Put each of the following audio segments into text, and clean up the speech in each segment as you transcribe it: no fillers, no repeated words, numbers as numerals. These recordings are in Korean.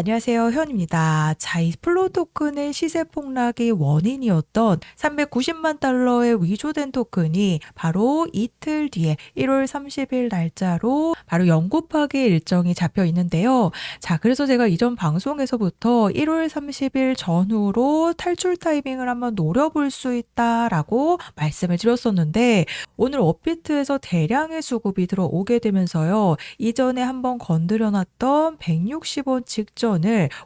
안녕하세요. 현입니다. 자, 이 플로우 토큰의 시세 폭락의 원인이었던 390만 달러의 위조된 토큰이 바로 이틀 뒤에 1월 30일 날짜로 바로 영구파기 일정이 잡혀 있는데요. 자, 그래서 제가 이전 방송에서부터 1월 30일 전후로 탈출 타이밍을 한번 노려볼 수 있다라고 말씀을 드렸었는데, 오늘 업비트에서 대량의 수급이 들어오게 되면서요. 이전에 한번 건드려놨던 160원 직전을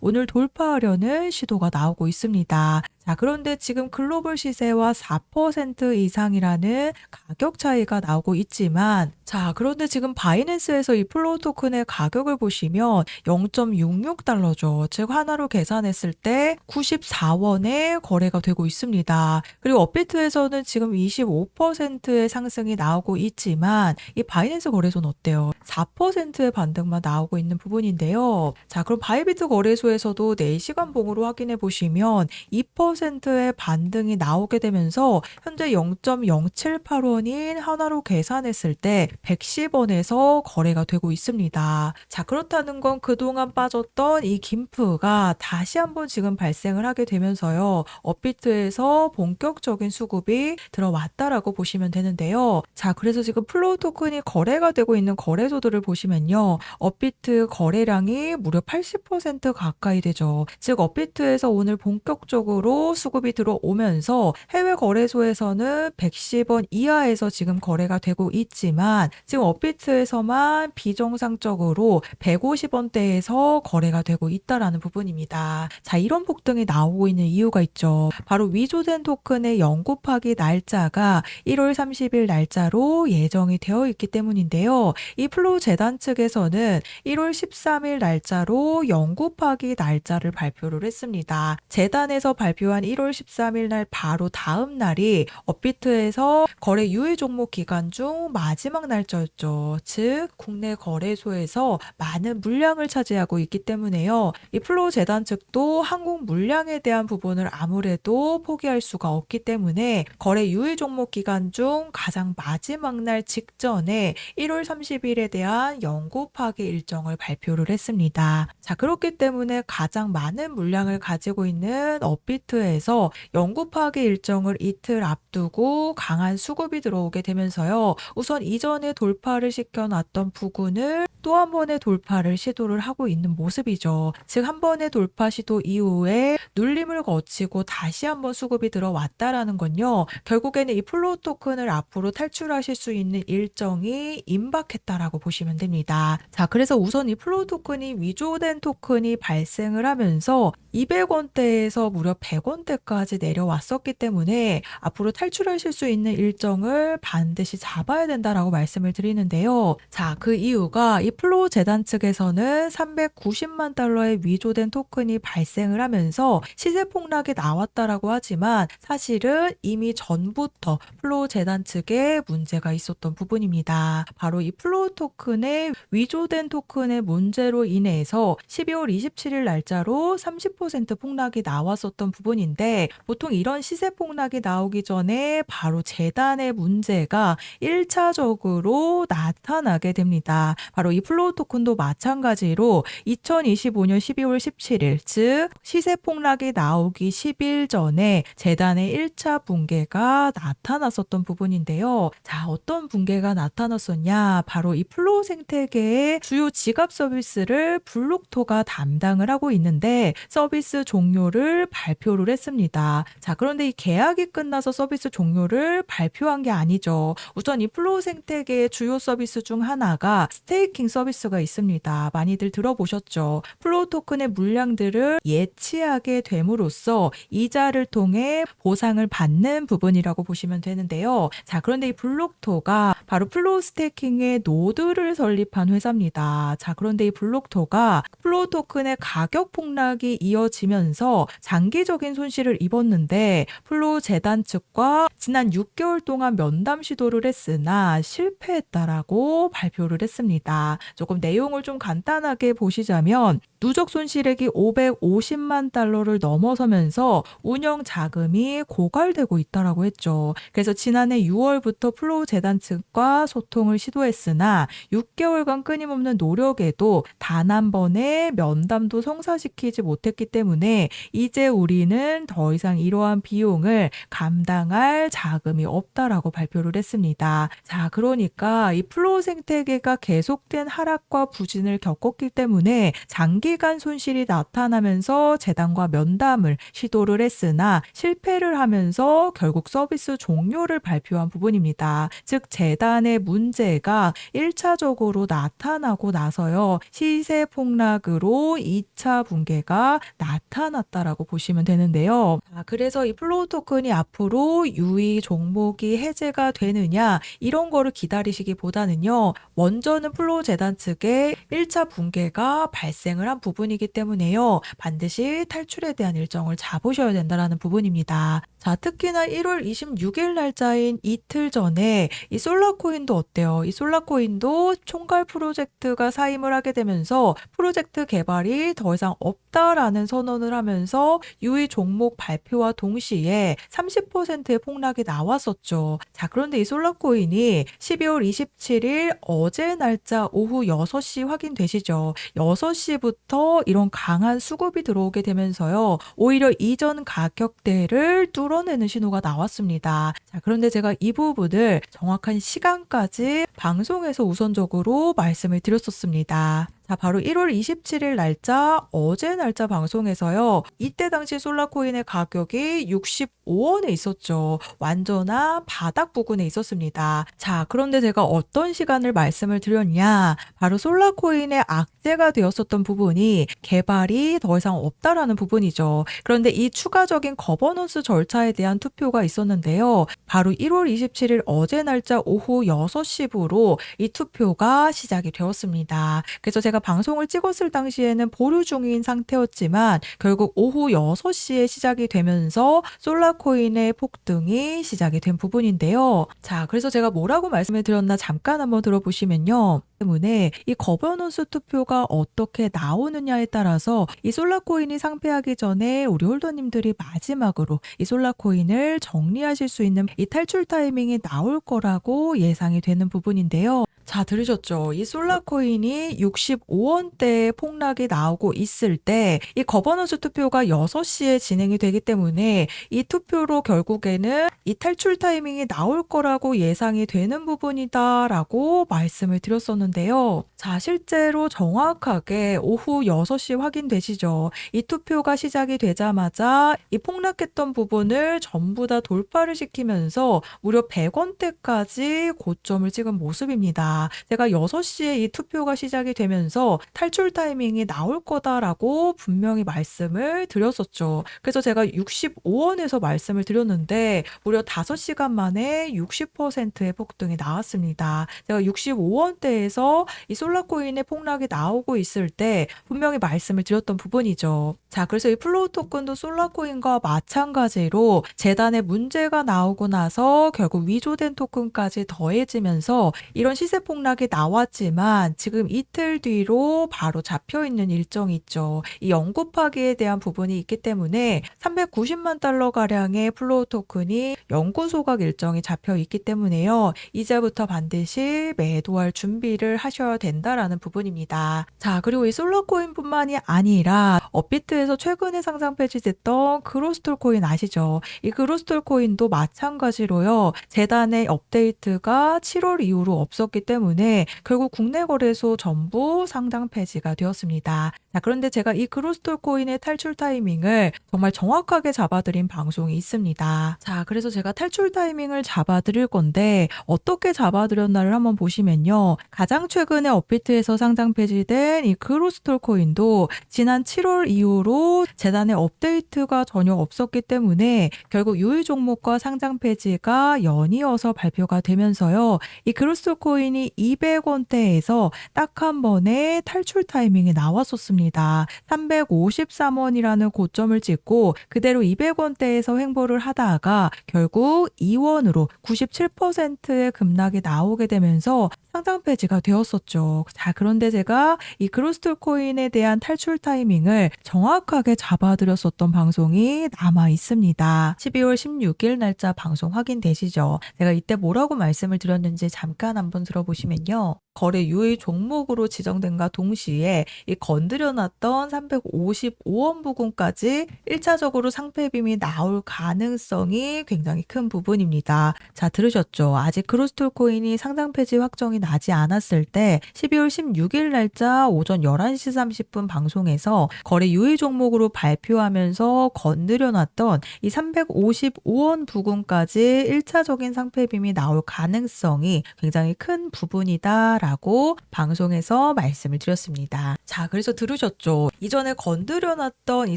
오늘 돌파하려는 시도가 나오고 있습니다. 자, 그런데 지금 글로벌 시세와 4% 이상이라는 가격 차이가 나오고 있지만, 자, 그런데 지금 바이낸스에서 이 플로우 토큰의 가격을 보시면 0.66달러죠. 즉, 하나로 계산했을 때 94원에 거래가 되고 있습니다. 그리고 업비트에서는 지금 25%의 상승이 나오고 있지만, 이 바이낸스 거래소는 어때요? 4%의 반등만 나오고 있는 부분인데요. 자, 그럼 바이비트 거래소에서도 4시간 봉으로 확인해 보시면 2%의 반등이 나오게 되면서 현재 0.078원인 하나로 계산했을 때 110원에서 거래가 되고 있습니다. 자, 그렇다는 건 그동안 빠졌던 이 김프가 다시 한번 지금 발생을 하게 되면서요. 업비트에서 본격적인 수급이 들어왔다라고 보시면 되는데요. 자, 그래서 지금 플로우 토큰이 거래가 되고 있는 거래소들을 보시면요. 업비트 거래량이 무려 80% 가까이 되죠. 즉, 업비트에서 오늘 본격적으로 수급이 들어오면서 해외 거래소에서는 110원 이하에서 지금 거래가 되고 있지만 지금 업비트에서만 비정상적으로 150원대에서 거래가 되고 있다라는 부분입니다. 자, 이런 폭등이 나오고 있는 이유가 있죠. 바로 위조된 토큰의 영구파기 날짜가 1월 30일 날짜로 예정이 되어 있기 때문인데요. 이 플로우 재단 측에서는 1월 13일 날짜로 영구파기 날짜를 발표를 했습니다. 재단에서 발표한 1월 13일 날 바로 다음 날이 업비트에서 거래 유예 종목 기간 중 마지막 날짜였죠. 즉, 국내 거래소에서 많은 물량을 차지하고 있기 때문에요. 이 플로우 재단 측도 한국 물량에 대한 부분을 아무래도 포기할 수가 없기 때문에 거래 유예 종목 기간 중 가장 마지막 날 직전에 1월 30일에 대한 영구 파기 일정을 발표를 했습니다. 자, 그렇기 때문에 가장 많은 물량을 가지고 있는 업비트에서 영구 파기 일정을 이틀 앞두고 강한 수급이 들어오게 되면서요. 우선 이전에 돌파를 시켜놨던 부근을 또 한 번의 돌파를 시도를 하고 있는 모습이죠. 즉, 한 번의 돌파 시도 이후에 눌림을 거치고 다시 한번 수급이 들어왔다라는 건요. 결국에는 이 플로우 토큰을 앞으로 탈출하실 수 있는 일정이 임박했다라고 보시면 됩니다. 자, 그래서 우선 이 플로우 토큰이 위조된 토큰이 발생을 하면서 200원대에서 무려 100원대까지 내려왔었기 때문에 앞으로 탈출하실 수 있는 일정을 반드시 잡아야 된다라고 말씀을 드리는데요. 자, 그 이유가 이 플로우 재단 측에서는 390만 달러의 위조된 토큰이 발생을 하면서 시세 폭락이 나왔다라고 하지만 사실은 이미 전부터 플로우 재단 측에 문제가 있었던 부분입니다. 바로 이 플로우 토큰의 위조된 토큰의 문제로 인해서 12월 27일 날짜로 30% 폭락이 나왔었던 부분인데 보통 이런 시세 폭락이 나오기 전에 바로 재단의 문제가 1차적으로 나타나게 됩니다. 바로 이 플로우 토큰도 마찬가지로 2025년 12월 17일 즉 시세 폭락이 나오기 10일 전에 재단의 1차 붕괴가 나타났었던 부분인데요. 자, 어떤 붕괴가 나타났었냐? 바로 이 플로우 생태계의 주요 지갑 서비스를 블록토가 담당을 하고 있는데 서비스 종료를 발표를 했습니다. 자, 그런데 이 계약이 끝나서 서비스 종료를 발표한 게 아니죠. 우선 이 플로우 생태계의 주요 서비스 중 하나가 스테이킹 서비스가 있습니다. 많이들 들어보셨죠? 플로우 토큰의 물량들을 예치하게 됨으로써 이자를 통해 보상을 받는 부분이라고 보시면 되는데요. 자, 그런데 이 블록토가 바로 플로우 스테이킹의 노드를 설립한 회사입니다. 자, 그런데 이 블록토가 플로우 토큰의 가격 폭락이 이어지면서 장기적인 손실을 입었는데 플로우 재단 측과 지난 6개월 동안 면담 시도를 했으나 실패했다라고 발표를 했습니다. 조금 내용을 좀 간단하게 보시자면 누적 손실액이 550만 달러를 넘어서면서 운영 자금이 고갈되고 있다라고 했죠. 그래서 지난해 6월부터 플로우 재단 측과 소통을 시도했으나 6개월간 끊임없는 노력에도 단 한 번의 면담도 성사시키지 못했기 때문에 이제 우리는 더 이상 이러한 비용을 감당할 자금이 없다라고 발표를 했습니다. 자, 그러니까 이 플로우 생태계가 계속된 하락과 부진을 겪었기 때문에 장기간 손실이 나타나면서 재단과 면담을 시도를 했으나 실패를 하면서 결국 서비스 종료를 발표한 부분입니다. 즉 재단의 문제가 1차적으로 나타나고 나서요. 시세 폭락으로 2차 붕괴가 나타났다라고 보시면 되는데요. 그래서 이 플로우 토큰이 앞으로 유의 종목이 해제가 되느냐 이런 거를 기다리시기보다는요. 먼저는 플로우 재단 측에 1차 붕괴가 발생을 한 부분이기 때문에요. 반드시 탈출에 대한 일정을 잡으셔야 된다는 부분입니다. 자, 특히나 1월 26일 날짜인 이틀 전에 이 솔라코인도 어때요? 이 솔라코인도 총괄 프로젝트가 사임을 하게 되면서 프로젝트 개발이 더 이상 없다라는 선언을 하면서 유의 종목 발표와 동시에 30%의 폭락이 나왔었죠. 자, 그런데 이 솔라코인이 12월 27일 어제 날짜 오후 6시 확인되시죠? 6시부터 이런 강한 수급이 들어오게 되면서요. 오히려 이전 가격대를 뚫어내는 신호가 나왔습니다. 자, 그런데 제가 이 부분을 정확한 시간까지 방송에서 우선적으로 말씀을 드렸었습니다. 자, 바로 1월 27일 날짜 어제 날짜 방송에서요. 이때 당시 솔라코인의 가격이 65원에 있었죠. 완전한 바닥 부근에 있었습니다. 자, 그런데 제가 어떤 시간을 말씀을 드렸냐? 바로 솔라코인의 악재가 되었었던 부분이 개발이 더 이상 없다라는 부분이죠. 그런데 이 추가적인 거버넌스 절차에 대한 투표가 있었는데요. 바로 1월 27일 어제 날짜 오후 6시부로 이 투표가 시작이 되었습니다. 그래서 제가 방송을 찍었을 당시에는 보류 중인 상태였지만 결국 오후 6시에 시작이 되면서 솔라코인의 폭등이 시작이 된 부분인데요. 자, 그래서 제가 뭐라고 말씀을 드렸나 잠깐 한번 들어보시면요. 때문에 이 거버넌스 투표가 어떻게 나오느냐에 따라서 이 솔라코인이 상폐하기 전에 우리 홀더님들이 마지막으로 이 솔라코인을 정리하실 수 있는 이 탈출 타이밍이 나올 거라고 예상이 되는 부분인데요. 자, 들으셨죠? 이 솔라코인이 65원대의 폭락이 나오고 있을 때 이 거버넌스 투표가 6시에 진행이 되기 때문에 이 투표로 결국에는 이 탈출 타이밍이 나올 거라고 예상이 되는 부분이다라고 말씀을 드렸었는데요. 자, 실제로 정확하게 오후 6시 확인되시죠? 이 투표가 시작이 되자마자 이 폭락했던 부분을 전부 다 돌파를 시키면서 무려 100원대까지 고점을 찍은 모습입니다. 제가 6시에 이 투표가 시작이 되면서 탈출 타이밍이 나올 거다라고 분명히 말씀을 드렸었죠. 그래서 제가 65원에서 말씀을 드렸는데 무려 5시간 만에 60%의 폭등이 나왔습니다. 제가 65원대에서 이 솔라코인의 폭락이 나오고 있을 때 분명히 말씀을 드렸던 부분이죠. 자, 그래서 이 플로우 토큰도 솔라코인과 마찬가지로 재단에 문제가 나오고 나서 결국 위조된 토큰까지 더해지면서 이런 시세 폭락이 나왔지만 지금 이틀 뒤로 바로 잡혀 있는 일정이 있죠. 이 0 곱하기에 대한 부분이 있기 때문에 390만 달러 가량의 플로우 토큰이 영구 소각 일정이 잡혀 있기 때문에요. 이제부터 반드시 매도할 준비를 하셔야 된다라는 부분입니다. 자, 그리고 이 솔라코인뿐만이 아니라 업비트에서 최근에 상장 폐지됐던 그로스톨 코인 아시죠? 이 그로스톨 코인도 마찬가지로요. 재단의 업데이트가 7월 이후로 없었기 때문에 결국 국내 거래소 전부 상장 폐지가 되었습니다. 자, 그런데 제가 이 그로스톨 코인의 탈출 타이밍을 정말 정확하게 잡아드린 방송이 있습니다. 자, 그래서 제가 탈출 타이밍을 잡아드릴 건데 어떻게 잡아드렸나를 한번 보시면요. 가장 최근에 업비트에서 상장 폐지된 이 그로스톨 코인도 지난 7월 이후로 재단의 업데이트가 전혀 없었기 때문에 결국 유의 종목과 상장 폐지가 연이어서 발표가 되면서요. 이 그로스톨 코인이 200원대에서 딱 한 번에 부근의 탈출 타이밍이 나왔었습니다. 353원이라는 고점을 찍고 그대로 200원대에서 횡보를 하다가 결국 2원으로 97%의 급락이 나오게 되면서 상장 폐지가 되었었죠. 자, 그런데 제가 이 그로스톨 코인에 대한 탈출 타이밍을 정확하게 잡아드렸었던 방송이 남아 있습니다. 12월 16일 날짜 방송 확인되시죠? 제가 이때 뭐라고 말씀을 드렸는지 잠깐 한번 들어보시면요. 거래 유의 종목으로 지정된과 동시에 이 건드려놨던 355원 부근까지 1차적으로 상패빔이 나올 가능성이 굉장히 큰 부분입니다. 자, 들으셨죠? 아직 그로스톨 코인이 상장 폐지 확정이 나지 않았을 때 12월 16일 날짜 오전 11시 30분 방송에서 거래 유의 종목으로 발표하면서 건드려놨던 이 355원 부근까지 1차적인 상패빔이 나올 가능성이 굉장히 큰 부분이다 라고 방송에서 말씀을 드렸습니다. 자, 그래서 들으셨죠? 이전에 건드려놨던 이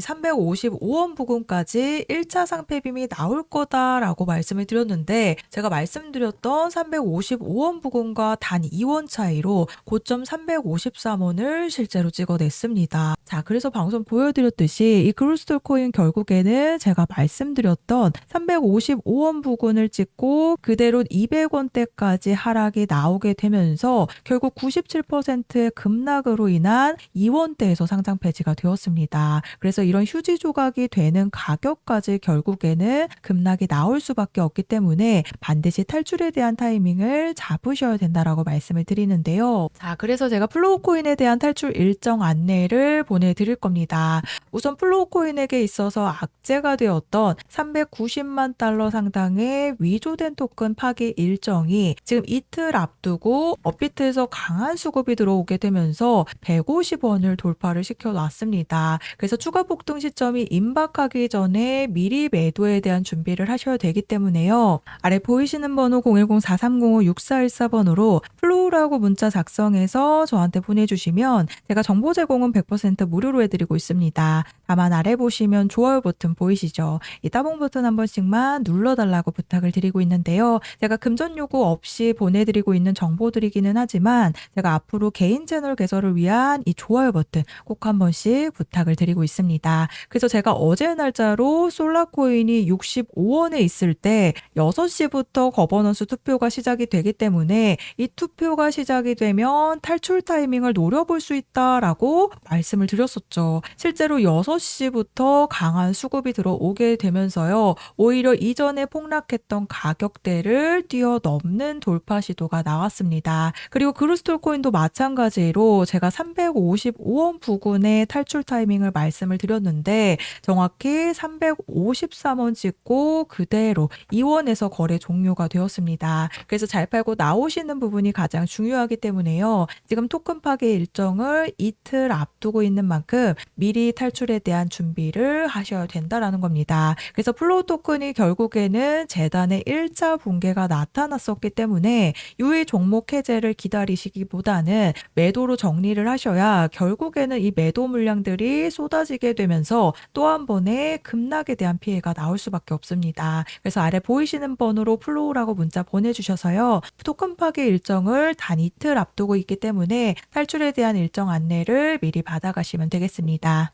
355원 부근까지 1차 상패빔이 나올 거다라고 말씀을 드렸는데 제가 말씀드렸던 355원 부근과 단 2원 차이로 고점 353원을 실제로 찍어냈습니다. 자, 그래서 방송 보여드렸듯이 이 그로스톨 코인 결국에는 제가 말씀드렸던 355원 부근을 찍고 그대로 200원대까지 하락이 나오게 되면서 결국 97%의 급락으로 인한 2원대에서 상장 폐지가 되었습니다. 그래서 이런 휴지 조각이 되는 가격까지 결국에는 급락이 나올 수밖에 없기 때문에 반드시 탈출에 대한 타이밍을 잡으셔야 된다라고 말씀을 드리는데요. 자, 그래서 제가 플로우 코인에 대한 탈출 일정 안내를 보내드릴 겁니다. 우선 플로우 코인에게 있어서 악재가 되었던 390만 달러 상당의 위조된 토큰 파기 일정이 지금 이틀 앞두고 업비트에서 강한 수급이 들어오게 되면서 150원을 돌파를 시켜놨습니다. 그래서 추가 폭등 시점이 임박하기 전에 미리 매도에 대한 준비를 하셔야 되기 때문에요. 아래 보이시는 번호 010-4305-6414번으로 플로우라고 문자 작성해서 저한테 보내주시면 제가 정보 제공은 100% 무료로 해드리고 있습니다. 다만 아래 보시면 좋아요 버튼 보이시죠? 이 따봉 버튼 한 번씩만 눌러달라고 부탁을 드리고 있는데요. 제가 금전 요구 없이 보내드리고 있는 정보들이기는 하지만 제가 앞으로 개인 채널 개설을 위한 이 좋아요 버튼 꼭 한 번씩 부탁을 드리고 있습니다. 그래서 제가 어제 날짜로 솔라코인이 65원에 있을 때 6시부터 거버넌스 투표가 시작이 되기 때문에 이 투표가 시작이 되면 탈출 타이밍을 노려볼 수 있다라고 말씀을 드렸었죠. 실제로 6시부터 강한 수급이 들어오게 되면서요. 오히려 이전에 폭락했던 가격대를 뛰어넘는 돌파 시도가 나왔습니다. 그리고 그로스톨 코인도 마찬가지로 제가 355원 부근의 탈출 타이밍을 말씀을 드렸는데 정확히 353원 찍고 그대로 2원에서 거래 종료가 되었습니다. 그래서 잘 팔고 나오시는 부분이 가장 중요하기 때문에요. 지금 토큰 파괴 일정을 이틀 앞두고 있는 만큼 미리 탈출에 대한 준비를 하셔야 된다라는 겁니다. 그래서 플로우 토큰이 결국에는 재단의 1차 붕괴가 나타났었기 때문에 유의 종목 해제를 기다리시기보다는 매도로 정리를 하셔야 결국에는 이 매도 물량들이 쏟아지게 되면서 또 한 번의 급락에 대한 피해가 나올 수밖에 없습니다. 그래서 아래 보이시는 번호로 플로우라고 문자 보내주셔서요. 토큰 파괴 일정을 단 이틀 앞두고 있기 때문에 탈출에 대한 일정 안내를 미리 받아가시면 되겠습니다.